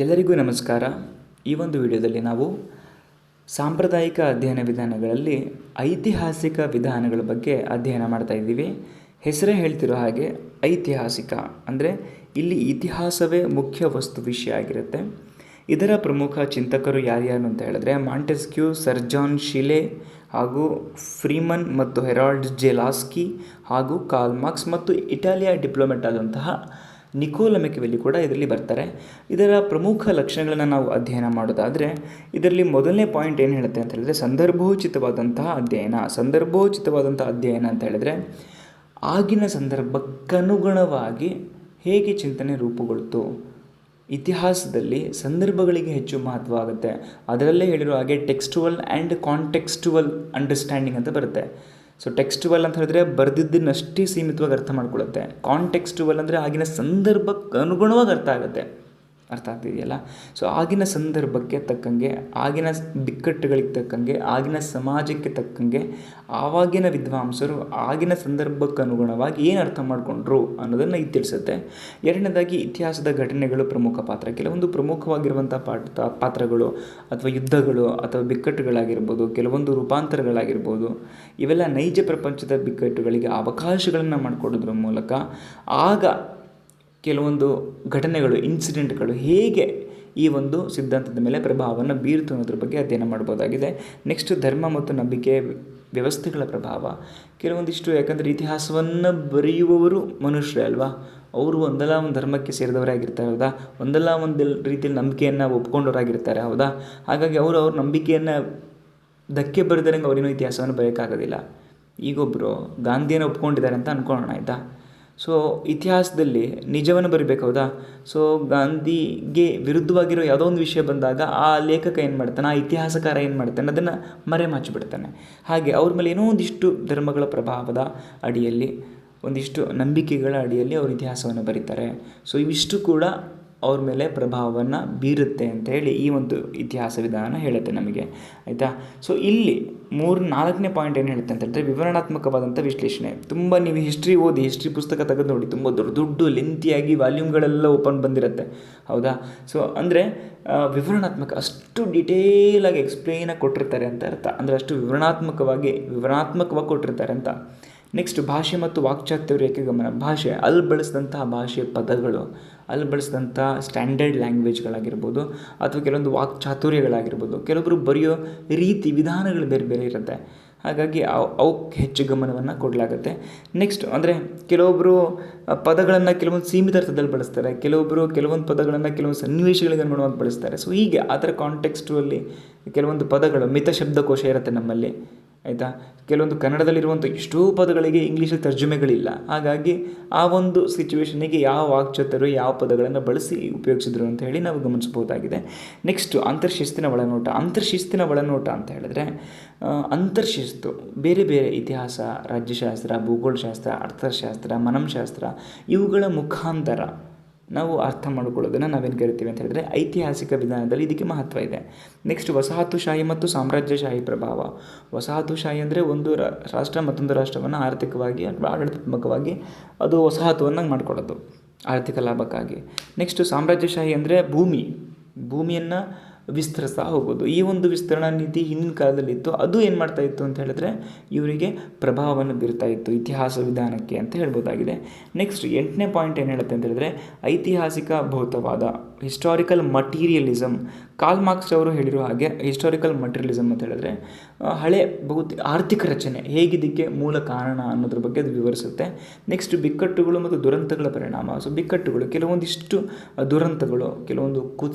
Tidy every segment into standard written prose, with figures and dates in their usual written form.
ಎಲ್ಲರಿಗೂ ನಮಸ್ಕಾರ. ಈ ಒಂದು ವಿಡಿಯೋದಲ್ಲಿ ನಾವು ಸಾಂಪ್ರದಾಯಿಕ ಅಧ್ಯಯನ ವಿಧಾನಗಳಲ್ಲಿ ಐತಿಹಾಸಿಕ ವಿಧಾನಗಳ ಬಗ್ಗೆ ಅಧ್ಯಯನ ಮಾಡ್ತಾ ಇದ್ದೀವಿ. ಹೆಸರೇ ಹೇಳ್ತಿರೋ ಹಾಗೆ ಐತಿಹಾಸಿಕ ಅಂದರೆ ಇಲ್ಲಿ ಇತಿಹಾಸವೇ ಮುಖ್ಯ ವಸ್ತು ವಿಷಯ ಆಗಿರುತ್ತೆ. ಇದರ ಪ್ರಮುಖ ಚಿಂತಕರು ಯಾರ್ಯಾರು ಅಂತ ಹೇಳಿದ್ರೆ ಮಾಂಟೆಸ್ಕ್ಯೂ, ಸರ್ ಜಾನ್ ಶಿಲೆ ಹಾಗೂ ಫ್ರೀಮನ್ ಮತ್ತು ಹೆರಾಲ್ಡ್ ಜೆ ಲಾಸ್ಕಿ ಹಾಗೂ ಕಾರ್ಲ್ ಮಾರ್ಕ್ಸ್ ಮತ್ತು ಇಟಾಲಿಯ ಡಿಪ್ಲೊಮೆಟ್ ಆದಂತಹ ನಿಕೋಲಾ ಮೆಕಿವೆಲ್ಲಿ ಕೂಡ ಇದರಲ್ಲಿ ಬರ್ತಾರೆ. ಇದರ ಪ್ರಮುಖ ಲಕ್ಷಣಗಳನ್ನು ನಾವು ಅಧ್ಯಯನ ಮಾಡೋದಾದರೆ ಇದರಲ್ಲಿ ಮೊದಲನೇ ಪಾಯಿಂಟ್ ಏನು ಹೇಳುತ್ತೆ ಅಂತ ಹೇಳಿದ್ರೆ ಸಂದರ್ಭೋಚಿತವಾದಂತಹ ಅಧ್ಯಯನ ಅಂತ ಹೇಳಿದ್ರೆ ಆಗಿನ ಸಂದರ್ಭಕ್ಕನುಗುಣವಾಗಿ ಹೇಗೆ ಚಿಂತನೆ ರೂಪುಗೊಳ್ತು. ಇತಿಹಾಸದಲ್ಲಿ ಸಂದರ್ಭಗಳಿಗೆ ಹೆಚ್ಚು ಮಹತ್ವ ಆಗುತ್ತೆ. ಅದರಲ್ಲೇ ಹೇಳಿರೋ ಹಾಗೆ ಟೆಕ್ಸ್ಟುವಲ್ ಆ್ಯಂಡ್ ಕಾಂಟೆಕ್ಸ್ಟುವಲ್ ಅಂಡರ್ಸ್ಟ್ಯಾಂಡಿಂಗ್ ಅಂತ ಬರುತ್ತೆ. ಸೊ ಟೆಕ್ಸ್ಟುವಲ್ ಅಂತ ಹೇಳಿದ್ರೆ ಬರೆದಿದ್ದನ್ನಷ್ಟೇ ಸೀಮಿತವಾಗಿ ಅರ್ಥ ಮಾಡ್ಕೊಳ್ಳುತ್ತೆ. ಕಾಂಟೆಕ್ಸ್ಟುವಲ್ ಅಂದರೆ ಆಗಿನ ಸಂದರ್ಭಕ್ಕೆ ಅನುಗುಣವಾಗಿ ಅರ್ಥ ಆಗ್ತಿದೆಯಲ್ಲ. ಸೊ ಆಗಿನ ಸಂದರ್ಭಕ್ಕೆ ತಕ್ಕಂಗೆ, ಆಗಿನ ಬಿಕ್ಕಟ್ಟುಗಳಿಗೆ ತಕ್ಕಂಗೆ, ಆಗಿನ ಸಮಾಜಕ್ಕೆ ತಕ್ಕಂಗೆ ಆವಾಗಿನ ವಿದ್ವಾಂಸರು ಆಗಿನ ಸಂದರ್ಭಕ್ಕೆ ಅನುಗುಣವಾಗಿ ಏನು ಅರ್ಥ ಮಾಡಿಕೊಂಡ್ರು ಅನ್ನೋದನ್ನು ಇದು ತಿಳಿಸುತ್ತೆ. ಎರಡನೇದಾಗಿ ಇತಿಹಾಸದ ಘಟನೆಗಳು ಪ್ರಮುಖ ಪಾತ್ರ. ಕೆಲವೊಂದು ಪ್ರಮುಖವಾಗಿರುವಂಥ ಪಾತ್ರಗಳು ಅಥವಾ ಯುದ್ಧಗಳು ಅಥವಾ ಬಿಕ್ಕಟ್ಟುಗಳಾಗಿರ್ಬೋದು, ಕೆಲವೊಂದು ರೂಪಾಂತರಗಳಾಗಿರ್ಬೋದು, ಇವೆಲ್ಲ ನೈಜ ಪ್ರಪಂಚದ ಬಿಕ್ಕಟ್ಟುಗಳಿಗೆ ಅವಕಾಶಗಳನ್ನು ಮಾಡಿಕೊಡೋದ್ರ ಮೂಲಕ ಆಗ ಕೆಲವೊಂದು ಘಟನೆಗಳು, ಇನ್ಸಿಡೆಂಟ್ಗಳು ಹೇಗೆ ಈ ಒಂದು ಸಿದ್ಧಾಂತದ ಮೇಲೆ ಪ್ರಭಾವವನ್ನು ಬೀರ್ತು ಅನ್ನೋದ್ರ ಬಗ್ಗೆ ಅಧ್ಯಯನ ಮಾಡ್ಬೋದಾಗಿದೆ. ನೆಕ್ಸ್ಟ್ ಧರ್ಮ ಮತ್ತು ನಂಬಿಕೆ ವ್ಯವಸ್ಥೆಗಳ ಪ್ರಭಾವ. ಕೆಲವೊಂದಿಷ್ಟು, ಯಾಕಂದರೆ ಇತಿಹಾಸವನ್ನು ಬರೆಯುವವರು ಮನುಷ್ಯರೇ ಅಲ್ವಾ, ಅವರು ಒಂದಲ್ಲ ಒಂದು ಧರ್ಮಕ್ಕೆ ಸೇರಿದವರೇ ಆಗಿರ್ತಾರೆ ಹೌದಾ, ಒಂದಲ್ಲ ಒಂದು ರೀತಿಯಲ್ಲಿ ನಂಬಿಕೆಯನ್ನು ಒಪ್ಕೊಂಡವರಾಗಿರ್ತಾರೆ ಹೌದಾ. ಹಾಗಾಗಿ ಅವ್ರ ನಂಬಿಕೆಯನ್ನು ಧಕ್ಕೆ ಬರೆದಂಗೆ ಅವರೇನೋ ಇತಿಹಾಸವನ್ನು ಬರೆಯೋಕ್ಕಾಗೋದಿಲ್ಲ. ಈಗೊಬ್ಬರು ಗಾಂಧಿಯನ್ನು ಒಪ್ಕೊಂಡಿದ್ದಾರೆ ಅಂತ ಅಂದ್ಕೊಳ್ಳೋಣ ಆಯಿತಾ. ಸೊ ಇತಿಹಾಸದಲ್ಲಿ ನಿಜವನ್ನು ಬರಿಬೇಕು ಹೌದಾ. ಸೊ ಗಾಂಧಿಗೆ ವಿರುದ್ಧವಾಗಿರೋ ಯಾವುದೋ ಒಂದು ವಿಷಯ ಬಂದಾಗ ಆ ಲೇಖಕ ಏನು ಮಾಡ್ತಾನೆ, ಆ ಇತಿಹಾಸಕಾರ ಏನು ಮಾಡ್ತಾನೆ, ಅದನ್ನು ಮರೆಮಾಚಿಬಿಡ್ತಾನೆ. ಹಾಗೆ ಅವ್ರ ಮೇಲೆ ಏನೋ ಒಂದಿಷ್ಟು ಧರ್ಮಗಳ ಪ್ರಭಾವದ ಅಡಿಯಲ್ಲಿ, ಒಂದಿಷ್ಟು ನಂಬಿಕೆಗಳ ಅಡಿಯಲ್ಲಿ ಅವರು ಇತಿಹಾಸವನ್ನು ಬರೀತಾರೆ. ಸೊ ಇವಿಷ್ಟು ಕೂಡ ಅವ್ರ ಮೇಲೆ ಪ್ರಭಾವವನ್ನು ಬೀರುತ್ತೆ ಅಂತ ಹೇಳಿ ಈ ಒಂದು ಇತಿಹಾಸ ವಿಧಾನ ಹೇಳುತ್ತೆ ನಮಗೆ ಆಯಿತಾ. ಸೊ ಇಲ್ಲಿ 4ನೇ ಪಾಯಿಂಟ್ ಏನು ಹೇಳುತ್ತೆ ಅಂತ ಹೇಳಿದ್ರೆ ವಿವರಣಾತ್ಮಕವಾದಂಥ ವಿಶ್ಲೇಷಣೆ. ತುಂಬ ನೀವು ಹಿಸ್ಟ್ರಿ ಪುಸ್ತಕ ತೆಗೆದು ನೋಡಿ, ತುಂಬ ದೊಡ್ಡ ಲೆಂತಿಯಾಗಿ ವಾಲ್ಯೂಮ್ಗಳೆಲ್ಲ ಓಪನ್ ಬಂದಿರುತ್ತೆ ಹೌದಾ. ಸೊ ಅಂದರೆ ವಿವರಣಾತ್ಮಕ, ಅಷ್ಟು ಡಿಟೇಲಾಗಿ ಎಕ್ಸ್ಪ್ಲೇನಾಗಿ ಕೊಟ್ಟಿರ್ತಾರೆ ಅಂತ ಅರ್ಥ. ಅಂದರೆ ಅಷ್ಟು ವಿವರಣಾತ್ಮಕವಾಗಿ ಕೊಟ್ಟಿರ್ತಾರೆ ಅಂತ. ನೆಕ್ಸ್ಟ್ ಭಾಷೆ ಮತ್ತು ವಾಕ್ಚಾತುರ್ಯಕ್ಕೆ ಗಮನ. ಭಾಷೆ, ಅಲ್ಲಿ ಬಳಸಿದಂತಹ ಭಾಷೆಯ ಪದಗಳು, ಅಲ್ಲಿ ಬಳಸಿದಂಥ ಸ್ಟ್ಯಾಂಡರ್ಡ್ ಲ್ಯಾಂಗ್ವೇಜ್ಗಳಾಗಿರ್ಬೋದು ಅಥವಾ ಕೆಲವೊಂದು ವಾಕ್ಚಾತುರ್ಯಗಳಾಗಿರ್ಬೋದು, ಕೆಲವೊಬ್ಬರು ಬರೆಯೋ ರೀತಿ ವಿಧಾನಗಳು ಬೇರೆ ಬೇರೆ ಇರುತ್ತೆ. ಹಾಗಾಗಿ ಅವಕ್ಕೆ ಹೆಚ್ಚು ಗಮನವನ್ನು ಕೊಡಲಾಗುತ್ತೆ. ನೆಕ್ಸ್ಟ್ ಅಂದರೆ ಕೆಲವೊಬ್ಬರು ಪದಗಳನ್ನು ಕೆಲವೊಂದು ಸೀಮಿತ ಅರ್ಥದಲ್ಲಿ ಬಳಸ್ತಾರೆ, ಕೆಲವೊಂದು ಪದಗಳನ್ನು ಕೆಲವೊಂದು ಸನ್ನಿವೇಶಗಳಿಗೆ ಅನುಗುಣವಾಗಿ ಬಳಸ್ತಾರೆ. ಸೊ ಹೀಗೆ ಆ ಥರ ಕಾಂಟೆಕ್ಸ್ಟುವಲ್ಲಿ ಕೆಲವೊಂದು ಪದಗಳು, ಮಿತ ಶಬ್ದಕೋಶ ಇರುತ್ತೆ ನಮ್ಮಲ್ಲಿ ಆಯಿತಾ. ಕೆಲವೊಂದು ಕನ್ನಡದಲ್ಲಿರುವಂಥ ಎಷ್ಟೋ ಪದಗಳಿಗೆ ಇಂಗ್ಲೀಷಲ್ಲಿ ತರ್ಜುಮೆಗಳಿಲ್ಲ. ಹಾಗಾಗಿ ಆ ಒಂದು ಸಿಚುವೇಷನಿಗೆ ಯಾವ ವಾಕ್ಚಾತುರ್ಯ, ಯಾವ ಪದಗಳನ್ನು ಬಳಸಿ ಉಪಯೋಗಿಸಿದ್ರು ಅಂತ ಹೇಳಿ ನಾವು ಗಮನಿಸ್ಬೋದಾಗಿದೆ. ನೆಕ್ಸ್ಟು ಅಂತರ್ಶಿಸ್ತಿನ ಒಳನೋಟ ಅಂತ ಹೇಳಿದ್ರೆ ಅಂತರ್ಶಿಸ್ತು ಬೇರೆ ಬೇರೆ ಇತಿಹಾಸ, ರಾಜ್ಯಶಾಸ್ತ್ರ, ಭೂಗೋಳಶಾಸ್ತ್ರ, ಅರ್ಥಶಾಸ್ತ್ರ, ಮನಂಶಾಸ್ತ್ರ ಇವುಗಳ ಮುಖಾಂತರ ನಾವು ಅರ್ಥ ಮಾಡ್ಕೊಳ್ಳೋದನ್ನು ನಾವೇನು ಕರಿತೀವಿ ಅಂತ ಹೇಳಿದ್ರೆ ಐತಿಹಾಸಿಕ ವಿಧಾನದಲ್ಲಿ ಇದಕ್ಕೆ ಮಹತ್ವ ಇದೆ. ನೆಕ್ಸ್ಟ್ ವಸಾಹತುಶಾಹಿ ಮತ್ತು ಸಾಮ್ರಾಜ್ಯಶಾಹಿ ಪ್ರಭಾವ. ವಸಾಹತುಶಾಹಿ ಅಂದರೆ ಒಂದು ರಾಷ್ಟ್ರ ಮತ್ತೊಂದು ರಾಷ್ಟ್ರವನ್ನು ಆರ್ಥಿಕವಾಗಿ ಅಥವಾ ಆಡಳಿತಾತ್ಮಕವಾಗಿ ಅದು ವಸಾಹತುವನ್ನು ಮಾಡಿಕೊಳ್ಳೋದು ಆರ್ಥಿಕ ಲಾಭಕ್ಕಾಗಿ. ನೆಕ್ಸ್ಟ್ ಸಾಮ್ರಾಜ್ಯಶಾಹಿ ಅಂದರೆ ಭೂಮಿಯನ್ನು ವಿಸ್ತರಿಸ್ತಾ ಹೋಗೋದು. ಈ ಒಂದು ವಿಸ್ತರಣಾ ನೀತಿ ಹಿಂದಿನ ಕಾಲದಲ್ಲಿತ್ತು. ಅದು ಏನು ಮಾಡ್ತಾಯಿತ್ತು ಅಂತ ಹೇಳಿದ್ರೆ ಇವರಿಗೆ ಪ್ರಭಾವವನ್ನು ಬೀರ್ತಾ ಇತ್ತು ಇತಿಹಾಸ ವಿಧಾನಕ್ಕೆ ಅಂತ ಹೇಳ್ಬೋದಾಗಿದೆ. ನೆಕ್ಸ್ಟ್ 8ನೇ ಪಾಯಿಂಟ್ ಏನು ಹೇಳುತ್ತೆ ಅಂತ ಹೇಳಿದ್ರೆ ಐತಿಹಾಸಿಕ ಭೌತವಾದ, ಹಿಸ್ಟಾರಿಕಲ್ ಮಟೀರಿಯಲಿಸಮ್. ಕಾರ್ಲ್ ಮಾರ್ಕ್ಸ್ ಅವರು ಹೇಳಿರೋ ಹಾಗೆ ಹಿಸ್ಟಾರಿಕಲ್ ಮಟೀರಿಯಲಿಸಮ್ ಅಂತ ಹೇಳಿದ್ರೆ ಹಳೆ ಆರ್ಥಿಕ ರಚನೆ ಹೇಗಿದ್ದಕ್ಕೆ ಮೂಲ ಕಾರಣ ಅನ್ನೋದ್ರ ಬಗ್ಗೆ ಅದು ವಿವರಿಸುತ್ತೆ. ನೆಕ್ಸ್ಟ್ ಬಿಕ್ಕಟ್ಟುಗಳು ಮತ್ತು ದುರಂತಗಳ ಪರಿಣಾಮ. ಸೊ ಬಿಕ್ಕಟ್ಟುಗಳು, ಕೆಲವೊಂದಿಷ್ಟು ದುರಂತಗಳು, ಕೆಲವೊಂದು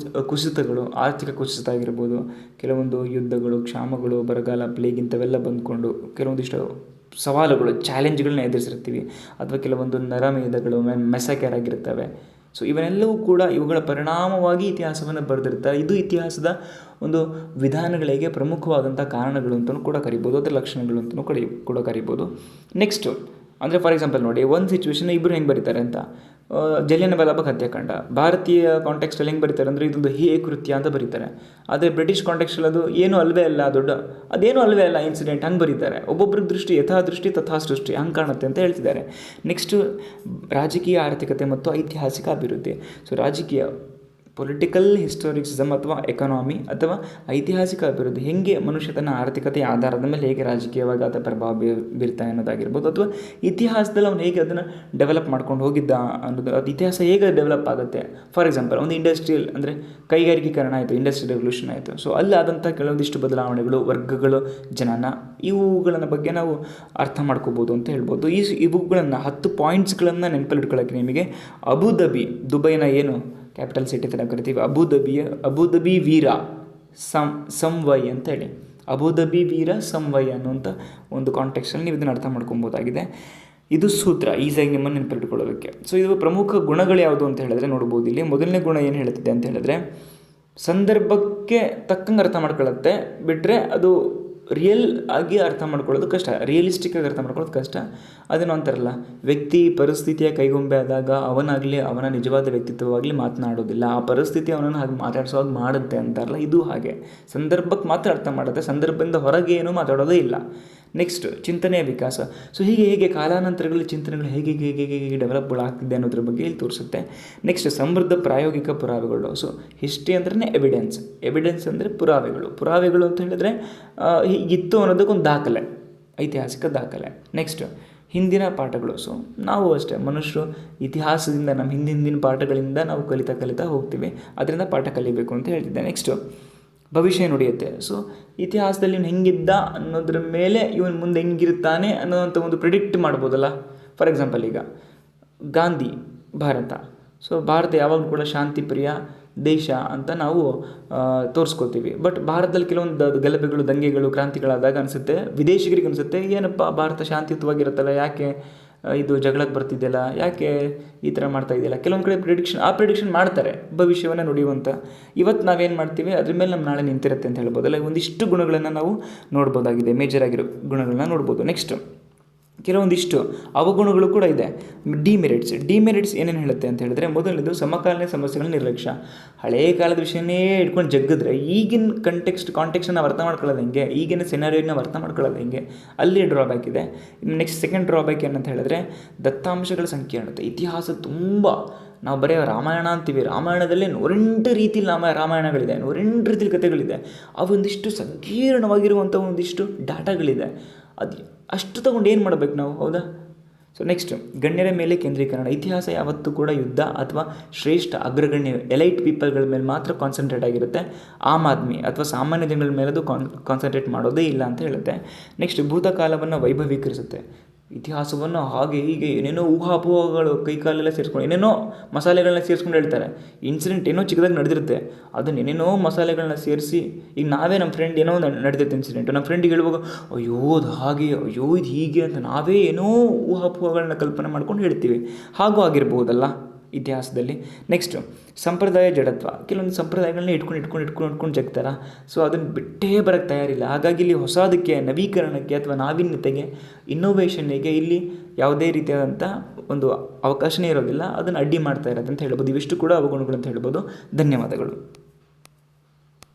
ಕುಸಿತಗಳು, ಆರ್ಥಿಕ ಕುಸಿತ ಆಗಿರ್ಬೋದು, ಕೆಲವೊಂದು ಯುದ್ಧಗಳು, ಕ್ಷಾಮಗಳು, ಬರಗಾಲ, ಪ್ಲೇಗ್ ಇಂಥವೆಲ್ಲ ಬಂದ್ಕೊಂಡು ಕೆಲವೊಂದಿಷ್ಟು ಸವಾಲುಗಳು, ಚಾಲೆಂಜ್ಗಳನ್ನ ಎದುರಿಸಿರ್ತೀವಿ. ಅಥವಾ ಕೆಲವೊಂದು ನರಮೇಧಗಳು, ಮೆಸಕ್ಯಾರ್ ಆಗಿರ್ತವೆ. ಸೊ ಇವನ್ನೆಲ್ಲವೂ ಕೂಡ ಇವುಗಳ ಪರಿಣಾಮವಾಗಿ ಇತಿಹಾಸವನ್ನು ಬರೆದಿರ್ತಾರೆ. ಇದು ಇತಿಹಾಸದ ಒಂದು ವಿಧಾನಗಳಿಗೆ ಪ್ರಮುಖವಾದಂಥ ಕಾರಣಗಳು ಅಂತಲೂ ಕೂಡ ಕರಿಬೋದು, ಅದರ ಲಕ್ಷಣಗಳು ಅಂತಲೂ ಕೂಡ ಕರಿಬೋದು. ನೆಕ್ಸ್ಟು ಅಂದರೆ ಫಾರ್ ಎಕ್ಸಾಂಪಲ್ ನೋಡಿ, ಒಂದು ಸಿಚುವೇಶನ್ ಇಬ್ಬರು ಹೆಂಗೆ ಬರೀತಾರೆ ಅಂತ, ಜಲಿಯನ್ ವಾಲಾಬಾಗ್ ಹತ್ಯಾಕಾಂಡ ಭಾರತೀಯ ಕಾಂಟೆಕ್ಸ್ಟಲ್ಲಿ ಹೆಂಗೆ ಬರೀತಾರೆ ಅಂದರೆ ಇದೊಂದು ಹೇಯ ಕೃತ್ಯ ಅಂತ ಬರೀತಾರೆ. ಆದರೆ ಬ್ರಿಟಿಷ್ ಕಾಂಟೆಕ್ಸ್ಟಲ್ಲಿ ಅದೇನೂ ಅಲ್ವೇ ಅಲ್ಲ ಇನ್ಸಿಡೆಂಟ್, ಹಂಗೆ ಬರೀತಾರೆ. ಒಬ್ಬೊಬ್ಬರ ದೃಷ್ಟಿ ಯಥಾದೃಷ್ಟಿ ತಥಾ ಸೃಷ್ಟಿ ಹಂಗೆ ಕಾಣುತ್ತೆ ಅಂತ ಹೇಳ್ತಿದ್ದಾರೆ. ನೆಕ್ಸ್ಟು ರಾಜಕೀಯ ಆರ್ಥಿಕತೆ ಮತ್ತು ಐತಿಹಾಸಿಕ ಅಭಿವೃದ್ಧಿ. ಸೊ ರಾಜಕೀಯ ಪೊಲಿಟಿಕಲ್ ಹಿಸ್ಟೋರಿಕ್ಸಿಸಮ್ ಅಥವಾ ಎಕಾನಮಿ ಅಥವಾ ಐತಿಹಾಸಿಕ ಅಭಿವೃದ್ಧಿ, ಹೇಗೆ ಮನುಷ್ಯ ತನ್ನ ಆರ್ಥಿಕತೆಯ ಆಧಾರದ ಮೇಲೆ ಹೇಗೆ ರಾಜಕೀಯವಾಗಿ ಅದರ ಪ್ರಭಾವ ಬೀರ್ತಾ ಅನ್ನೋದಾಗಿರ್ಬೋದು, ಅಥವಾ ಇತಿಹಾಸದಲ್ಲಿ ಅವನು ಹೇಗೆ ಅದನ್ನು ಡೆವಲಪ್ ಮಾಡ್ಕೊಂಡು ಹೋಗಿದ್ದ ಅನ್ನೋದು, ಅದು ಇತಿಹಾಸ ಹೇಗೆ ಡೆವಲಪ್ ಆಗುತ್ತೆ. ಫಾರ್ ಎಕ್ಸಾಂಪಲ್ ಒಂದು ಇಂಡಸ್ಟ್ರಿಯಲ್ ಅಂದರೆ ಕೈಗಾರಿಕೀಕರಣ ಆಯಿತು, ಇಂಡಸ್ಟ್ರಿಯಲ್ ರೆವಲ್ಯೂಷನ್ ಆಯಿತು. ಸೊ ಅಲ್ಲಾದಂಥ ಕೆಲವೊಂದಿಷ್ಟು ಬದಲಾವಣೆಗಳು, ವರ್ಗಗಳು, ಜನನ, ಇವುಗಳ ಬಗ್ಗೆ ನಾವು ಅರ್ಥ ಮಾಡ್ಕೋಬೋದು ಅಂತ ಹೇಳ್ಬೋದು. ಇವುಗಳನ್ನು 10 ಪಾಯಿಂಟ್ಸ್ಗಳನ್ನು ನೆನಪಲ್ಲಿಟ್ಕೊಳ್ಳೋಕ್ಕೆ ನಿಮಗೆ ದುಬೈನ ಏನು ಕ್ಯಾಪಿಟಲ್ ಸಿಟಿ ಥರ ಕರಿತೀವಿ, ಅಬುದಬಿ ವೀರ ಸಂವೈ ಅಂತೇಳಿ, ಅಬುದಬಿ ವೀರ ಸಂವೈ ಅನ್ನುವಂಥ ಒಂದು ಕಾಂಟೆಕ್ಸ್ಟಲ್ಲಿ ನೀವು ಇದನ್ನು ಅರ್ಥ ಮಾಡ್ಕೊಬೋದಾಗಿದೆ. ಇದು ಸೂತ್ರ ಈಸಿಯಾಗಿ ನಿಮ್ಮನ್ನು ನೆನಪಿಟ್ಕೊಳ್ಳೋದಕ್ಕೆ. ಸೊ ಇದು ಪ್ರಮುಖ ಗುಣಗಳು ಯಾವುದು ಅಂತ ಹೇಳಿದ್ರೆ ನೋಡ್ಬೋದು. ಇಲ್ಲಿ ಮೊದಲನೇ ಗುಣ ಏನು ಹೇಳ್ತಿದೆ ಅಂತ ಹೇಳಿದ್ರೆ, ಸಂದರ್ಭಕ್ಕೆ ತಕ್ಕಂಗೆ ಅರ್ಥ ಮಾಡ್ಕೊಳ್ಳುತ್ತೆ, ಬಿಟ್ಟರೆ ಅದು ರಿಯಲ್ ಆಗಿ ಅರ್ಥ ಮಾಡ್ಕೊಳ್ಳೋದು ಕಷ್ಟ, ರಿಯಲಿಸ್ಟಿಕ್ಕಾಗಿ ಅರ್ಥ ಮಾಡ್ಕೊಳ್ಳೋದು ಕಷ್ಟ. ಅದೇನೋ ಅಂತಾರಲ್ಲ, ವ್ಯಕ್ತಿ ಪರಿಸ್ಥಿತಿಯ ಕೈಗೊಂಬೆ ಆದಾಗ ಅವನಾಗಲಿ ಅವನ ನಿಜವಾದ ವ್ಯಕ್ತಿತ್ವವಾಗಲಿ ಮಾತನಾಡೋದಿಲ್ಲ, ಆ ಪರಿಸ್ಥಿತಿ ಅವನನ್ನು ಹಾಗೆ ಮಾತಾಡಿಸೋ ಹಾಗೆ ಮಾಡುತ್ತೆ ಅಂತಾರಲ್ಲ, ಇದು ಹಾಗೆ ಸಂದರ್ಭಕ್ಕೆ ಮಾತ್ರ ಅರ್ಥ ಮಾಡುತ್ತೆ, ಸಂದರ್ಭದಿಂದ ಹೊರಗೆ ಏನೂ ಮಾತಾಡೋದೇ ಇಲ್ಲ. ನೆಕ್ಸ್ಟ್ ಚಿಂತನೆಯ ವಿಕಾಸ. ಸೊ ಹೀಗೆ ಕಾಲಾನಂತರಗಳಲ್ಲಿ ಚಿಂತನೆಗಳು ಹೇಗೆ ಡೆವಲಪ್ಗಳಾಗ್ತಿದೆ ಅನ್ನೋದ್ರ ಬಗ್ಗೆ ಇಲ್ಲಿ ತೋರಿಸುತ್ತೆ. ನೆಕ್ಸ್ಟ್ ಸಮೃದ್ಧ ಪ್ರಾಯೋಗಿಕ ಪುರಾವೆಗಳು. ಸೊ ಹಿಸ್ಟ್ರಿ ಅಂದ್ರೆ ಎವಿಡೆನ್ಸ್ ಅಂದರೆ ಪುರಾವೆಗಳು ಅಂತ ಹೇಳಿದ್ರೆ ಹೀಗಿತ್ತು ಅನ್ನೋದಕ್ಕೊಂದು ದಾಖಲೆ, ಐತಿಹಾಸಿಕ ದಾಖಲೆ. ನೆಕ್ಸ್ಟ್ ಹಿಂದಿನ ಪಾಠಗಳು. ಸೊ ನಾವು ಅಷ್ಟೇ ಮನುಷ್ಯರು ಇತಿಹಾಸದಿಂದ ನಮ್ಮ ಹಿಂದಿನ ಪಾಠಗಳಿಂದ ನಾವು ಕಲಿತಾ ಹೋಗ್ತೀವಿ, ಅದರಿಂದ ಪಾಠ ಕಲಿಬೇಕು ಅಂತ ಹೇಳ್ತಿದ್ದೆ. ನೆಕ್ಸ್ಟು ಭವಿಷ್ಯ ನುಡಿಯುತ್ತೆ. ಸೊ ಇತಿಹಾಸದಲ್ಲಿ ಇವನು ಹೆಂಗಿದ್ದ ಅನ್ನೋದ್ರ ಮೇಲೆ ಇವನು ಮುಂದೆ ಹೆಂಗಿರ್ತಾನೆ ಅನ್ನೋವಂಥ ಒಂದು ಪ್ರಿಡಿಕ್ಟ್ ಮಾಡ್ಬೋದಲ್ಲ. ಫಾರ್ ಎಕ್ಸಾಂಪಲ್ ಈಗ ಗಾಂಧಿ, ಭಾರತ. ಸೊ ಭಾರತ ಯಾವಾಗಲೂ ಕೂಡ ಶಾಂತಿ ಪ್ರಿಯ ದೇಶ ಅಂತ ನಾವು ತೋರಿಸ್ಕೋತೀವಿ. ಬಟ್ ಭಾರತದಲ್ಲಿ ಕೆಲವೊಂದು ಗಲಭೆಗಳು, ದಂಗೆಗಳು, ಕ್ರಾಂತಿಗಳಾದಾಗ ಅನಿಸುತ್ತೆ, ವಿದೇಶಿಗರಿಗೆ ಅನಿಸುತ್ತೆ, ಏನಪ್ಪ ಭಾರತ ಶಾಂತಿಯುತವಾಗಿರುತ್ತಲ್ಲ, ಯಾಕೆ ಇದು ಜಗಳಕ್ಕೆ ಬರ್ತಿದ್ದೆಲ್ಲ, ಯಾಕೆ ಈ ಥರ ಮಾಡ್ತಾ ಇದೆಯಲ್ಲ. ಕೆಲವೊಂದು ಕಡೆ ಪ್ರಿಡಿಕ್ಷನ್ ಮಾಡ್ತಾರೆ ಭವಿಷ್ಯವನ್ನು ನುಡಿಯುವಂಥ. ಇವತ್ತು ನಾವೇನು ಮಾಡ್ತೀವಿ ಅದ್ರ ಮೇಲೆ ನಮ್ಮ ನಾಳೆ ನಿಂತಿರುತ್ತೆ ಅಂತ ಹೇಳ್ಬೋದಲ್ಲ. ಒಂದಿಷ್ಟು ಗುಣಗಳನ್ನು ನಾವು ನೋಡ್ಬೋದಾಗಿದೆ, ಮೇಜರ್ ಆಗಿರೋ ಗುಣಗಳನ್ನ ನೋಡ್ಬೋದು. ನೆಕ್ಸ್ಟ್ ಕೆಲವೊಂದಿಷ್ಟು ಅವಗುಣಗಳು ಕೂಡ ಇದೆ. ಡಿಮೆರಿಟ್ಸ್ ಏನೇನು ಹೇಳುತ್ತೆ ಅಂತ ಹೇಳಿದ್ರೆ, ಮೊದಲನೇದು ಸಮಕಾಲೀನ ಸಮಸ್ಯೆಗಳ ನಿರ್ಲಕ್ಷ್ಯ. ಹಳೆಯ ಕಾಲದ ವಿಷಯನೇ ಇಟ್ಕೊಂಡು ಜಗ್ಗಿದ್ರೆ ಈಗಿನ ಕಾಂಟೆಕ್ಸ್ಟನ್ನು ನಾವು ಅರ್ಥ ಮಾಡ್ಕೊಳ್ಳೋದು ಹೆಂಗೆ, ಈಗಿನ ಸೆನಾರಿಯೋನ ನಾವು ಅರ್ಥ ಮಾಡ್ಕೊಳ್ಳೋದು ಹೆಂಗೆ, ಅಲ್ಲಿ ಡ್ರಾಬ್ಯಾಕ್ ಇದೆ. ನೆಕ್ಸ್ಟ್ ಸೆಕೆಂಡ್ ಡ್ರಾಬ್ಯಾಕ್ ಏನಂತ ಹೇಳಿದ್ರೆ ದತ್ತಾಂಶಗಳ ಸಂಕೀರ್ಣತೆ. ಇತಿಹಾಸ ತುಂಬ ನಾವು ಬರೀ ರಾಮಾಯಣ ಅಂತೀವಿ, ರಾಮಾಯಣದಲ್ಲೇ 108 ರೀತಿಯಲ್ಲಿ ರಾಮಾಯಣಗಳಿದೆ, 108 ರೀತಿಯಲ್ಲಿ ಕಥೆಗಳಿದೆ. ಅವೊಂದಿಷ್ಟು ಸಂಕೀರ್ಣವಾಗಿರುವಂಥ ಒಂದಿಷ್ಟು ಡಾಟಾಗಳಿದೆ. ಅದು ಅಷ್ಟು ತಗೊಂಡು ಏನು ಮಾಡಬೇಕು ನಾವು, ಹೌದಾ? ಸೊ ನೆಕ್ಸ್ಟ್ ಗಣ್ಯರ ಮೇಲೆ ಕೇಂದ್ರೀಕರಣ. ಇತಿಹಾಸ ಯಾವತ್ತೂ ಕೂಡ ಯುದ್ಧ ಅಥವಾ ಶ್ರೇಷ್ಠ ಅಗ್ರಗಣ್ಯ ಎಲೈಟ್ ಪೀಪಲ್ಗಳ ಮೇಲೆ ಮಾತ್ರ ಕಾನ್ಸಂಟ್ರೇಟ್ ಆಗಿರುತ್ತೆ. ಆಮ್ ಆದ್ಮಿ ಅಥವಾ ಸಾಮಾನ್ಯ ಜನಗಳ ಮೇಲೆ ಅದು ಕಾನ್ಸಂಟ್ರೇಟ್ ಮಾಡೋದೇ ಇಲ್ಲ ಅಂತ ಹೇಳುತ್ತೆ. ನೆಕ್ಸ್ಟ್ ಭೂತಕಾಲವನ್ನು ವೈಭವೀಕರಿಸುತ್ತೆ. ಇತಿಹಾಸವನ್ನು ಹಾಗೆ ಹೀಗೆ ಏನೇನೋ ಊಹಾಪೋಹಗಳು ಕೈಕಾಲೆಲ್ಲ ಸೇರಿಸ್ಕೊಂಡು ಏನೇನೋ ಮಸಾಲೆಗಳನ್ನ ಸೇರಿಸ್ಕೊಂಡು ಹೇಳ್ತಾರೆ. ಇನ್ಸಿಡೆಂಟ್ ಏನೋ ಚಿಕ್ಕದಾಗಿ ನಡೆದಿರುತ್ತೆ, ಅದನ್ನು ಏನೇನೋ ಮಸಾಲೆಗಳನ್ನ ಸೇರಿಸಿ, ಈಗ ನಾವೇ ನಮ್ಮ ಫ್ರೆಂಡ್ ಏನೋ ನಡೆದಿರುತ್ತೆ ಇನ್ಸಿಡೆಂಟು, ನಮ್ಮ ಫ್ರೆಂಡಿಗೆ ಹೇಳುವಾಗ ಅಯ್ಯೋ ಅದು ಹಾಗೆ, ಅಯ್ಯೋ ಇದು ಹೀಗೆ ಅಂತ ನಾವೇ ಏನೋ ಊಹಾಪೋಹಗಳನ್ನ ಕಲ್ಪನೆ ಮಾಡ್ಕೊಂಡು ಹೇಳ್ತೀವಿ. ಹಾಗೂ ಆಗಿರ್ಬೋದಲ್ಲ ಇತಿಹಾಸದಲ್ಲಿ. ನೆಕ್ಸ್ಟು ಸಂಪ್ರದಾಯ ಜಡತ್ವ. ಕೆಲವೊಂದು ಸಂಪ್ರದಾಯಗಳನ್ನ ಇಟ್ಕೊಂಡು ಜಗ್ತಾರ. ಸೊ ಅದನ್ನು ಬಿಟ್ಟೇ ಬರೋಕ್ಕೆ ತಯಾರಿಲ್ಲ. ಹಾಗಾಗಿ ಇಲ್ಲಿ ಹೊಸದಕ್ಕೆ, ನವೀಕರಣಕ್ಕೆ ಅಥವಾ ನಾವೀನ್ಯತೆಗೆ, ಇನ್ನೋವೇಷನ್ನಿಗೆ ಇಲ್ಲಿ ಯಾವುದೇ ರೀತಿಯಾದಂಥ ಒಂದು ಅವಕಾಶನೇ ಇರೋದಿಲ್ಲ. ಅದನ್ನು ಅಡ್ಡಿ ಮಾಡ್ತಾ ಇರೋದು ಅಂತ ಹೇಳ್ಬೋದು. ಇವಿಷ್ಟು ಕೂಡ ಅವಗುಣಗಳು ಅಂತ ಹೇಳ್ಬೋದು. ಧನ್ಯವಾದಗಳು.